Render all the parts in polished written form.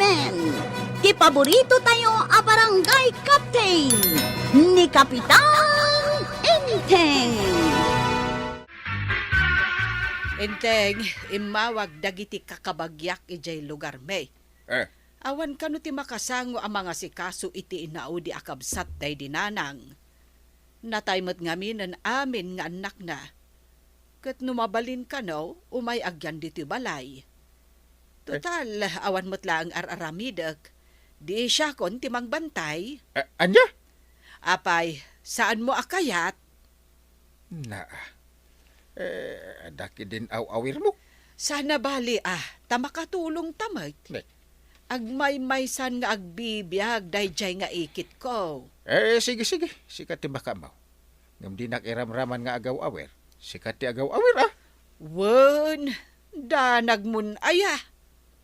Captain! Ti paborito tayo a barangay captain ni Kapitan Enteng! Enteng, imawag dagiti kakabagyak ijay lugar may. Awan kano ti makasango ang mga sikaso iti inao di akabsat day dinanang. Nataymat ngamin ang amin nga anak na. Kat numabalin ka no, umay agyan diti balay. Total, awan mo't lang araramidag. Di siya kon timang bantay. Anya? Apay, saan mo akayat? Daki din awir mo. Sana bali tamakatulong tamag. Agmay-maysan nga agbibiyag dayjay nga ikit ko. Sige. Sikat ti baka mo. Ngam di nakiramraman nga agaw-awer. Sikat ti agaw-awer Wen, danag mun aya.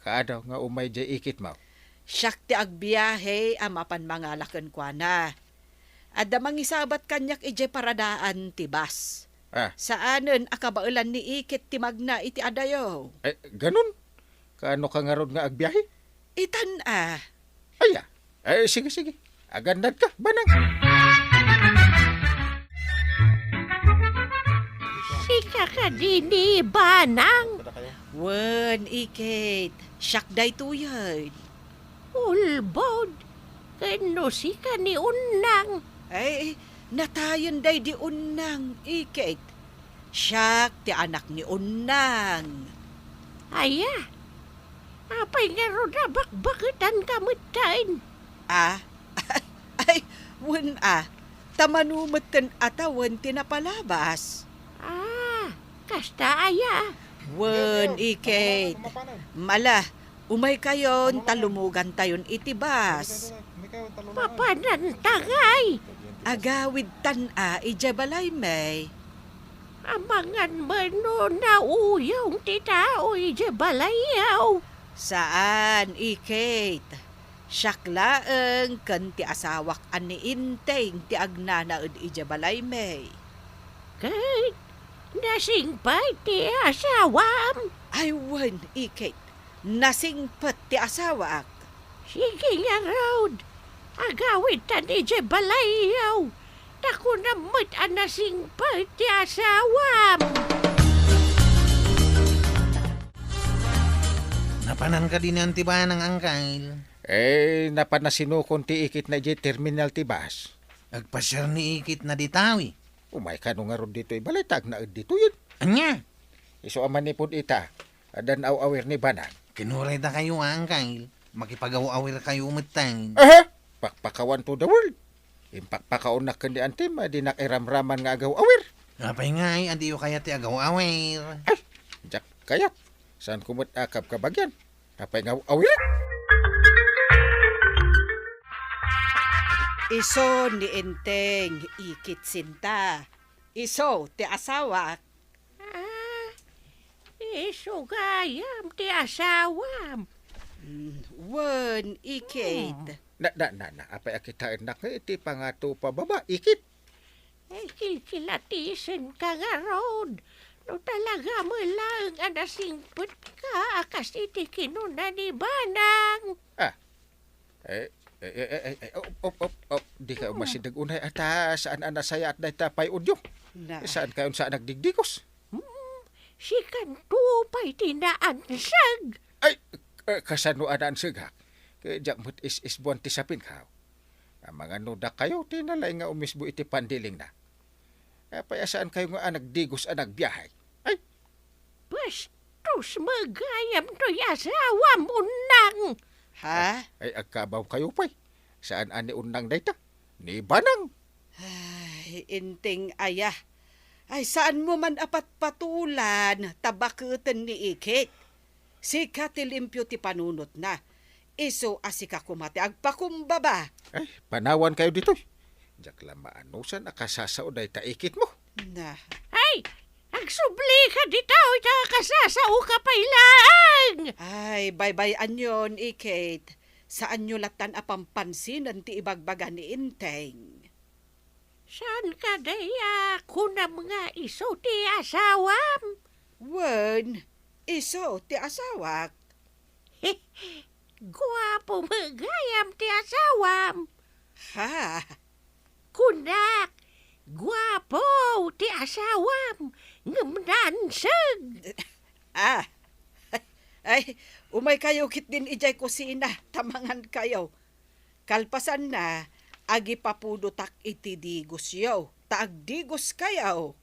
Kaadaw nga umay jay ikit mo. Siyak ti agbiyahe amapan mga laken kwa na. Adda mangisabat kanyak ijay paradaan ti bas. Saanen akabaulan ni ikit ti magna iti adayo. Ganun? Kaano ka nga ron nga agbiyahe? Itan Aya. Sige. Agandad ka, banang. Sika ka dini, banang. Wen, ikit. Siyak day tuyod. Ulbod. Kano sika ni unang. Natayon day di unang, ikit. Siyak ti anak ni unang. Aya. Apay nga ro na bakbakitan kamutain. Wen tamanumatan atawan tinapalabas. Kasta aya. Wen, ikit. Mala, umay kayon, talumugan tayon itibas. Papanan tagay. Agawid ijabalay may. Amangan mano na uyong titaoy di balayaw. Saan, ikit? Siyaklaeng kan ti asawak ani inteng ti agnanaod ijabalay may. Kay, nasingpay ti asawam. Wen, ikit. Nasingpat ti asawak. Sige nga road. Agawid tan ije balayaw. Dako na mo't anasing pati asawam. Napanan ka din ang tiba ng angkail. Napanasinukon ti ikit na jay terminal ti bas. Agpasyar ni ikit na ditawi. Umay ka nga ron dito balitag na dito yun. Anya? Iso aman ni pud ita. Adan awer ni banang. Kinuray ta kayo angkail. Makipagaw-awir kayo umitang. Pakpakawan to the world. Impakpakaon na kandi antim, di nakiramraman nga agaw-awir. Apay nga andi kaya ti agaw-awir. Jak kayat. Saan kumot akab kabagyan? Apay nga awir? Iso ni inteng ikit sinta. Iso ti asawak. Iso gayam ti asawam. Wen, ikit. Apay akitain na iti pangato pa baba, ikit. Kilatisin ka nga road. No talaga mo lang anasingput ka akas iti kinuna ni banang. Di ka umasidag unay ata saan anasaya at dahi tapay udyo. Saan kayon saan nagdigdikos? Si Kantupay tinaansag. Kasano anaan siga? Kaya jak mo't is buwan ti sapin ka. Ang mga nuda kayo, tinalay nga umisbo iti pandiling na. Payasaan kayo nga nagdigos nagbiyahay. Bastos magayam to yasawa mo nang. Agkabaw kayo pa'y. Saan ani unang dayta? Ni banang. Inting aya. Saan mo man apat patulan, tabakutan ni ikit. Sika ti limpyo ti panunot na. Iso asika kumate agpakumbaba. Panawan kayo dito. Jak lamaanusan akasasao day taikit mo. Agsubli ka ditaw ita kasasao ka pailang. Bye-bye anyon, ikit. Saan nyo latan apampansinan ti ibagbaga ni inteng? Saan ka daya kunam nga iso ti asawam? Wen, iso ti asawak. Guwapo magayam ti asawam. Ha? Kunak, guwapo ti asawam. Ngamnansag. Ah, ay, umay kayo kit din ijay kusina, tamangan kayo. Kalpasan na, agi papudutak iti digos yaw, taag digos kayaw.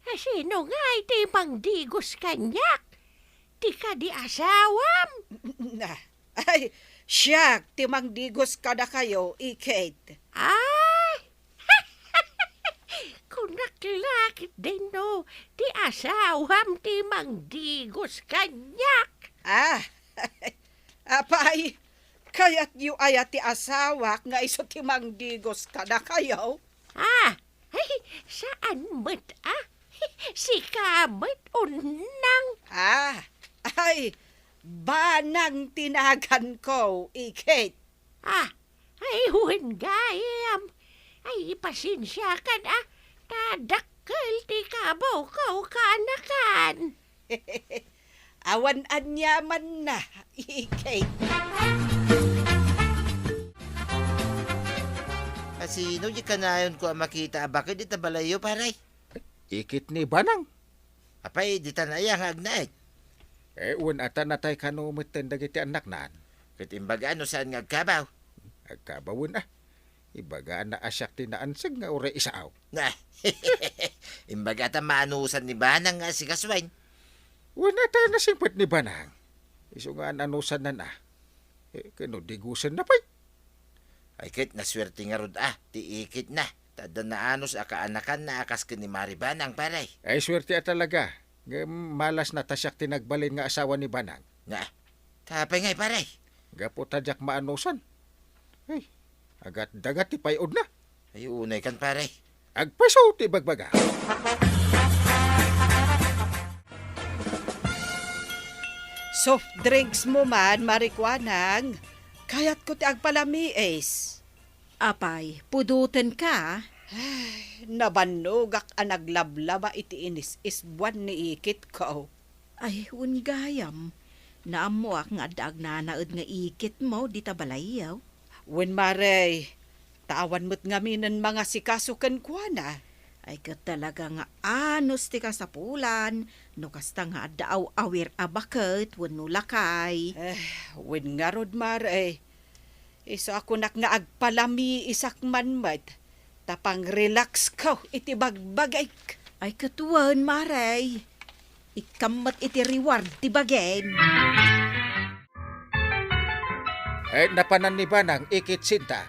Sino nga iti mangdigos kanyak? Ti ka di asawam. Na, ay, siyak, timang digos ka na kayo, Kate. Ay! Kunak lakit din no, ti asawam ti mangdigos kanyak. Ah, apay, kaya't yu ayat ti asawak nga iso timang digos ka na kayo. Ah, ay, saan mat Si kamat unang. Ah, ay, banang tinagan ko, Kate. Ah, ay huwin gayam. Ay, pasensya ka na. Tadakkel ti kabaw kau kanakan. Awan anyaman na, Kate. Sino di kanayon ko ang makita? Bakit di tabalayo, paray? Ikit ni Banang. Apay, di tanaya nga agnaid. Un ata natay kanumiten dagiti anak nan. Katimbaga ano saan nga kabaw? Agkabawon Ibaga na asyak tinaansag nga ure isaaw. Na, imbaga ta maanusan ni Banang nga si Kaswain. Un ata nasimpot ni Banang. Iso nga anusan na kano digusan na pa'y. Ay kit, naswerte nga rod ti ikit na. Tada na anos akaanakan na akas ni Mari Banang, paray. Ay swerte talaga. Nga malas na tasyak tinagbalin nga asawa ni Banang. Na, tapay ngay, paray. Gapo tadyak maanusan. Ay, agat dagat ti payod na. Ay, unay kan, paray. Agpaso ti bagbaga. Soft drinks mo man, marikwanang. Kayat ko ti agpalamiis. Apay, pudutan ka. Nabanogak ang naglablaba iti inis isbuan ni Ikit ko. Ay, gayam. Naamuak nga daag na naad nga ikit mo, di tabalayaw. Wen Maray, tawan mo't ngaminan mga sikasukan kwa na. Ay ka talaga nga anos ti kasapulan, no kasta nga daaw awir abaket, wano lakay. Wen nga rod Maray, iso ako nak nga agpalami isak manmat, tapang relax ko iti bagbagay. Ay katuwan, Maray. Ikamat iti reward ti bagen. Ay napanan ni Banang ikit sinta.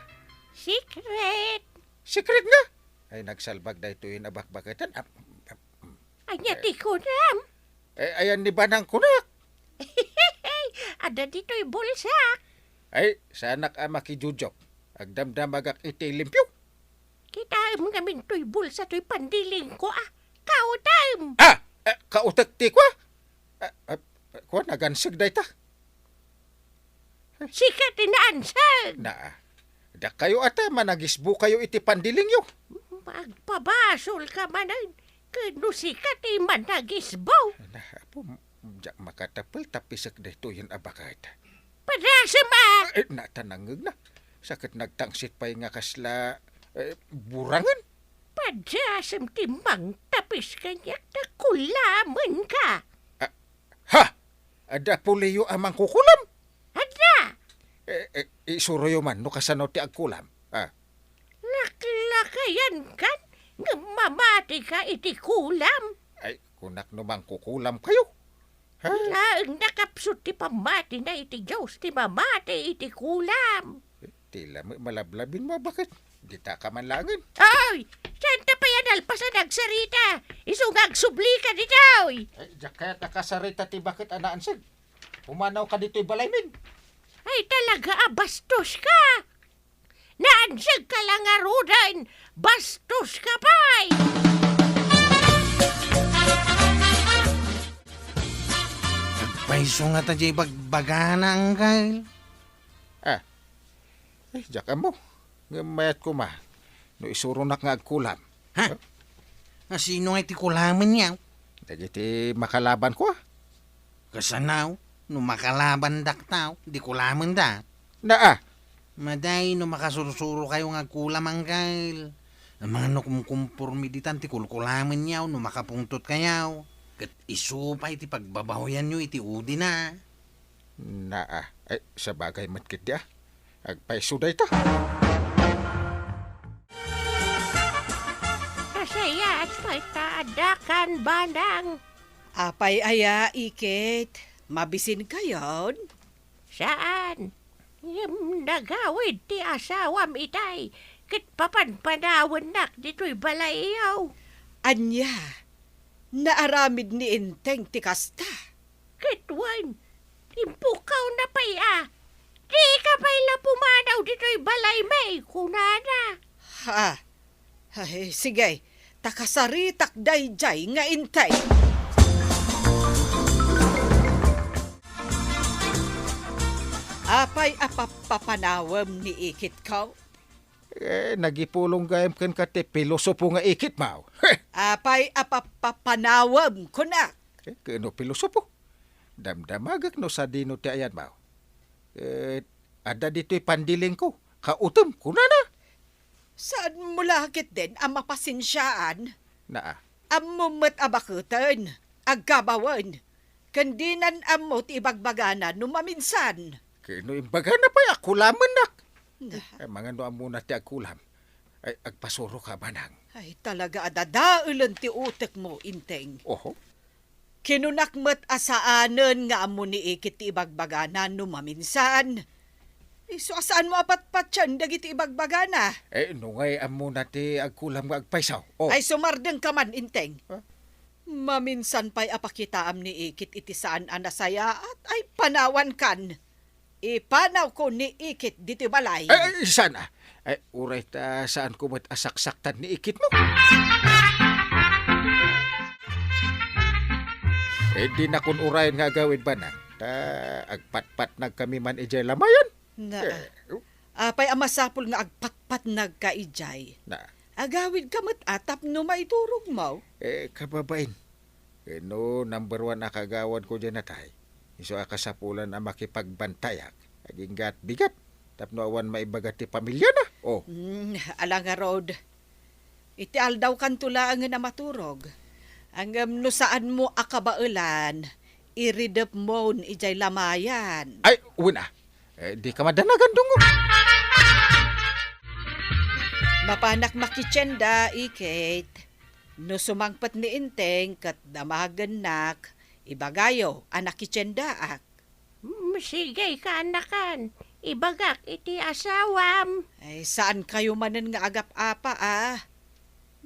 Secret. Secret nga. Ay nagsalbag da ito yung abakbakatan. Anya ti kunam. Ayan ni Banang kunak. Ada dito'y bulsa. Ay sanak makijujok. Agdamdamagak iti limpyo. Kita ngamin to'y bulsa to'y pandiling ko Kautam. Kautak ti kwa. Kwa nagansig da ita. Sikat inaansag. Da kayo ata managisbu kayo iti pandiling yo. Magpabasol ka manan. Kano sikat managisbaw. Apo, jak makatapil tapisak da ito yung abakat. Padasama. Natanangag na. Sakit nagtangsit pa nga kasla burangan. Padasam timbang tapis kanyak na kulaman ka. Ha! Ada puliyo amang kukulam. Ada. Isuroyo man no kasano ti agkulam. Laklakayan kan. Ngamamati ka iti kulam. Ay, kunak no mang kukulam kayo. Ha? Laang nakapsut ti pamati na iti Diyos ti mamati iti kulam. Tila malablabin mo bakit? Di ta ka man langin. Ay! Santa pa yan alpasan nagsarita. Isungag subli ka dito. Ay, jakaya nakasarita ti bakit anaansig. Pumanaw ka dito'y balaymin. Ay talaga bastos ka. Naansig ka lang arudan. Bastos ka pa'y. Paiso nga ta jay bagbaganang kay. Ay, jaka mo. Ngamayat ko ma. No isurunak nga agkulam. Ha? Sino nga iti kulaman niya? Dagiti makalaban ko. Kasanaw? No makalaban dak tao, di kulaman da. Naa, Maday no makasursuro kayo nga kulam angkal. Ang mga no kumkumpormiditan ti kulkulaman yaw no makapungtot kayaw. Kat isupay ti pagbabahoyan nyo iti udi na. naa. Ay, sa bagay matkit di agpaisuday ta. Kasaya at may taadakan banang. Apay aya, Ikit. Mabisin kayon? Saan? Nagawid ti asawam itay. Kit papanpanawan nak dito'y balayaw. Anya, naaramid ni Inteng ti kasta. Kit wan, impukaw na pay Di ka pa'y lapumanaw dito'y balay may kunana. Ha? Ay, sige, takasaritak dayjay nga Inteng. Apay apapapanawam ni Ikit ko? Nagipulong gayam ken kate pilosopo nga ikit mao. Apay apapapanawam ko na. Kano pilosopo? Damdamagak no sa dino ti ayan mao. Ada dito'y pandiling ko. Kautom, kunana. Saan mo lakit din ang mapasinsyaan? Naa. Amumat abakutan, agkabawan, kandinan amot ibagbaganan numaminsan. Kano imbaga na pa ako laman nak. Mga no muna ti agkulam. Ay, agpasuro ka banang. Ay talaga adadaulan ti utek mo, Inteng. Oho. Kinunakmat asaanan nga amo ni Ikit ti ibagbaganan numaminsan. So asaan mo apatpatyan dagiti ibagbagana? Nungay muna ti agkulam nga agpaisaw. Oh. Ay sumardeng ka man, Inteng. Huh? Maminsan pa'y apakitaam ni Ikit iti saan anasaya at ay panawan kan. Ipanaw ko ni Ikit dito balay. Sana. Uray ta saan ko mat asaksaktan ni ikit mo. Di na kun urayan nga gawin ba na? Agpatpat nagkami man ijay lamayan. Na, apay amasapul nga agpatpat nagkaijay. Na, Agawid ka mat atap no maiturog mo. kababain. No, number 1 na kagawad ko dyan na tay. Iso akasapulan ang makipagbantayak. Aging gat bigat. Tapno awan maibagat ti pamilya na. Oh. Ala nga Rod. Iti aldaw kan tula ang na maturog. Ang no saan mo akabaulan, iridep mo ijay lamayan. Ay, una. Di ka madanagan dungo. Mapanak makitsenda, Ikit. No sumangpat ni Inteng kat damagan nak, ibagayo anak kitsendaak. Sige ka anakan. Ibagak iti asawam. Ay, saan kayo manen nga agap-apa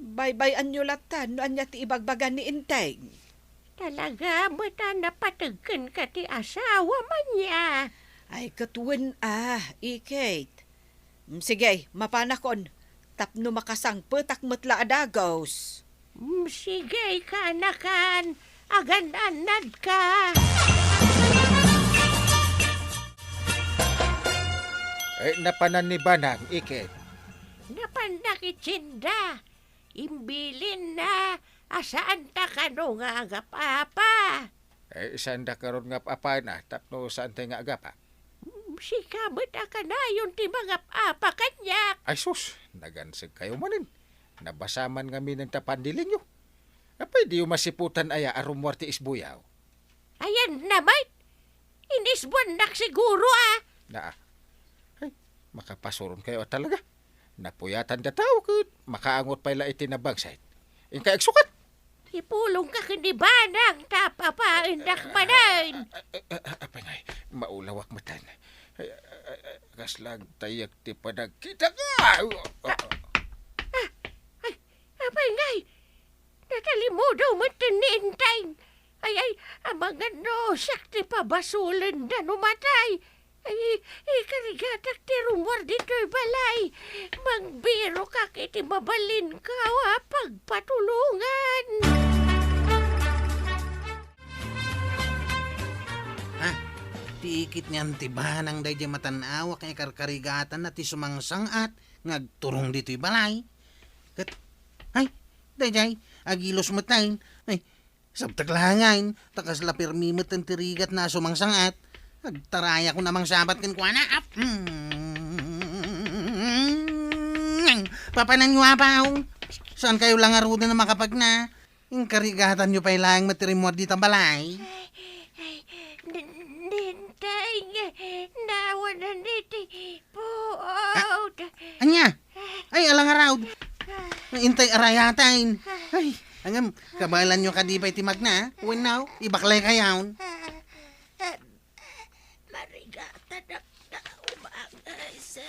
Bye-bye anyo latan, no anya ti ibagbagan ni Inteng. Talaga bata napatagkan ka ti asawa man niya. Ay, katuwan Ikit. Sige, mapanakon. Tapno makasang petak metla adagos. Sige ka anakan. Agan-anad ka. Napanan ni Banang, ikit. Napandakitsinda. Imbilin na. Asaan ta ka no nga agap-apa. Sanda karon nga apa na. Tapno saan tayo nga agapa. Si kabot ka na yun ti mga apa kanyak. Ay sus, nagansag kayo manin. Nabasaman nga ng tapandiling nyo. Apay di yung masiputan aya arumwarte isbuyaw. Ayan naman. Inisbuan nak siguro Na, ay, makapasuron kayo talaga. Napuyatan da tao kut makaangot pala itinabang site. Inka eksukat. Ipulong ka kinibanang tapapain nakmanan. Apay ngay, maulawak matan. Kaslag tayak ti padagkita ka. Apay ngay. Natalimudaw matinintay. Ay, mga no, sakti pa basulan na numatay. Ay, karigatak ti rumor dito'y balay. Magbiro ka kiti mabalin ka pagpatulungan. Tikit niyan ti banang day di matanawak nga karkarigatan na ti sumangsangat ngagturong dito'y balay. Kat, ay, day agilos matain. Ay, Sabtaglangain, takas la permimit ang tirigat na sumangsangat. Agtaraya ko namang sabat kan kuana. Papanan nyo apaw. Saan kayo lang aruda na makapag na? Yung karigatan nyo pa ilang matirimod di tambalay. Nintay nga, nawanan iti puot. Anya? Ay, alang araw. Intay arayatain. Ay, hanggang kabalan nyo kadipay timag na. When now, ibaklay kayaon. Marigata na umangay sa...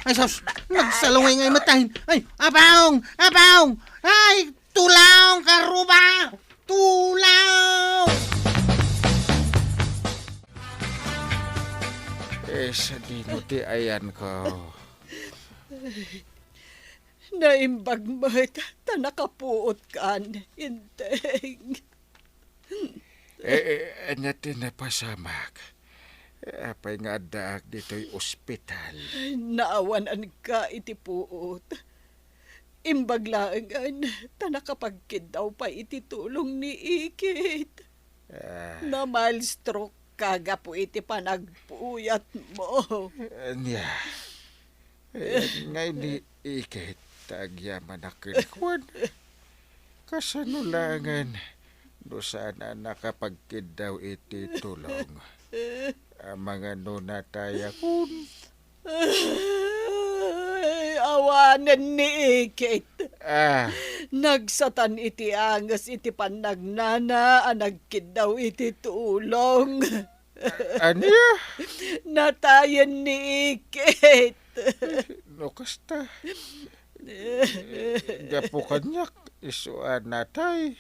Ay, sos, nagsalaway ngay matahin. Ay, apaong! Apaong! Ay, tulaw, karuba! Tulaw! Sa dino ti ayan ko. Naimbag mo't tanakapuot kan, Inteng. Anya tinapasamak. Apay nga daag dito'y ospital. Naawanan ka iti puot. Imbaglaangan, tanakapagkid daw pa iti tulong ni Ikit. Na mild stroke kaga po iti panagpuyat mo. Anya. Ngay ni Ikit, tagyaman akin kwan. Kasanulangan, do sana nakapagkid daw iti tulong. Ang mga nunataya kun. Ay, awanan ni Ikit. Nagsatan iti angas iti panagnana, anagkid daw iti tulong. Anya? Natayan ni Ikit. No kasta. Gapo kanyak, isuan natay.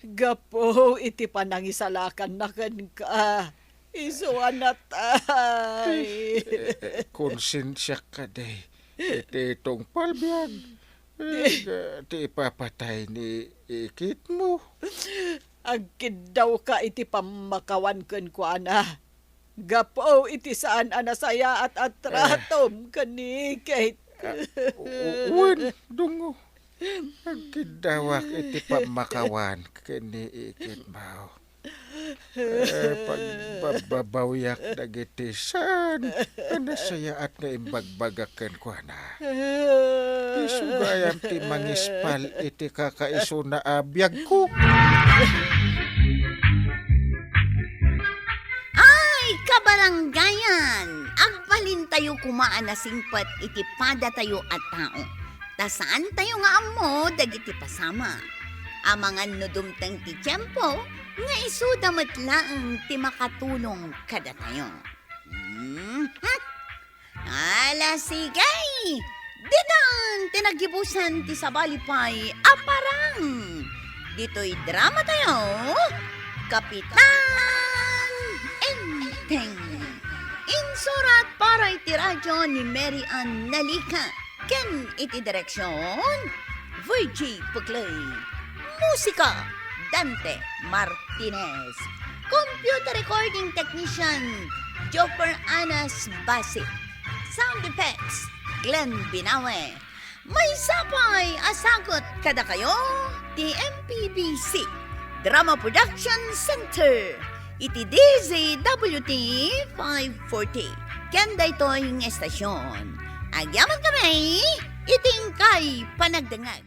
Gapo, iti panangisalakan na kan ka. Isuan natay. Konsensya ka day. Iti itong palbiyag. Ti ipapatay ni Ikit mo. Agkid daw ka iti pamakawan kan ko ana. Gapo, iti saan anasaya at atratom kanikit. Uwan, dungo. Agkidawak iti pamakawan kani Ikit mo. Pagbabawyak dagiti saan anasaya at nga imbagbagakan ko na. Isugayam ti mangispal iti kakaiso na abiyag ko. Ay, kabaranggayan! Agbalin tayo kumaan na singpat iti pada tayo at tao. Tasaan tayo nga amo dagiti pasama. Amangan no dumtang ti tiyempo, nga isudamat lang ti makatulong kada tayo. Ala sigay! Ditan tinagibusan ti sabalipay aparang. Dito'y drama tayo, Kapitan Enteng. Insurat para iti radyo ni Mary Ann Nalika. Ken iti direksyon, VJ Puglay. Musika, Dante Martinez. Computer recording technician, Joper Anas Basit. Sound effects, Glenn Binawe. May sapay asagot kada kayo, TMPBC Drama Production Center. Iti DZWT 540. Kanda ito yung estasyon. Agyaman kami, iting kay panagdangag.